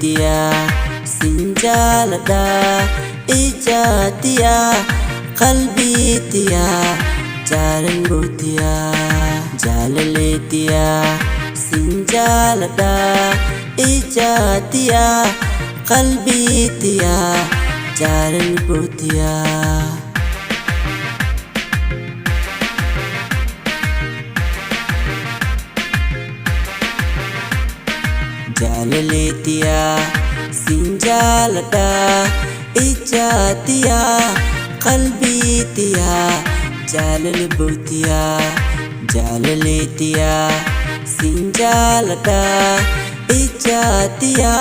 Jaalaleetiya sinjaalada ijaatiya qalbiitiya jaalalootiya Jaalaleetiya sinjaalada ijaatiya qalbiitiya jaalalootiya Jaalaleetiya sinjaalada ijaatiya qalbiitiya jaalalootiya Jaalaleetiya sinjaalada ijaatiya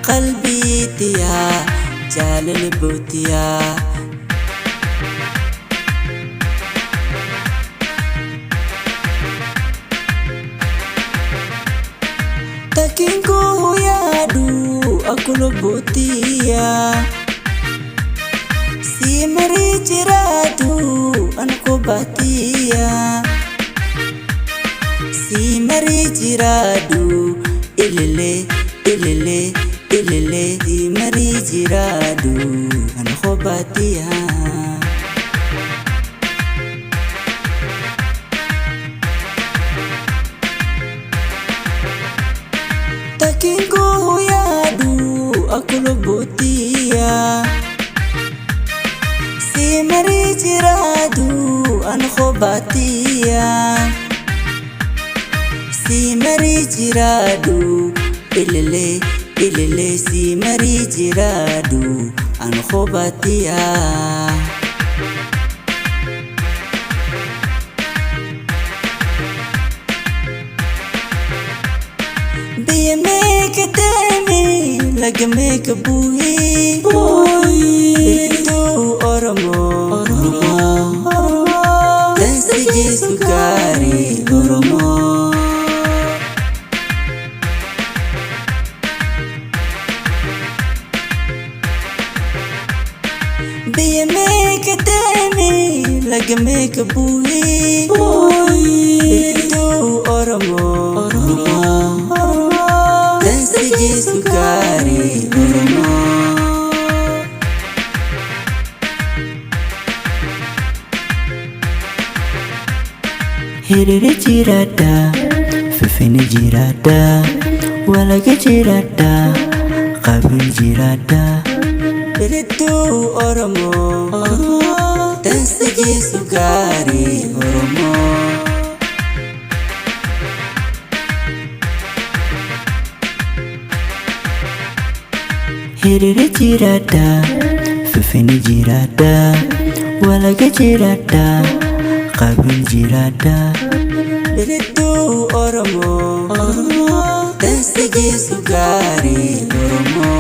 qalbiitiya jaalalootiya Takinku yadu akulubutia si mari jiradu anku batia si mari jiradu ilele ilele ilele si mari jiradu anku batia Takinku yadu akulubutia si mari jiradu anku batia si mari jiradu ilele ilele si mari jiradu anku batia Biya make temi lagi make bui itu oromo dan segi sukari oromo Biya make temi lagi make bui itu oromo dan segi sukari oromo Hiriri jirada fifini jirada walaga jirada qabil jirada itu oromo dan segi sukari oromo Hiriri jirada fifini jirada walaga jirada qabil jirada itu oromo dan segi sukari oromo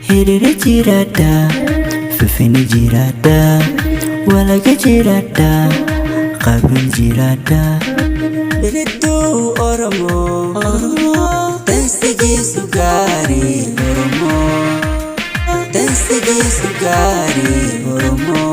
Hiriri jirada fifini jirada walaga jirada qabil jirada itu oromo dan segi sukari oromo dan segi sukari oromo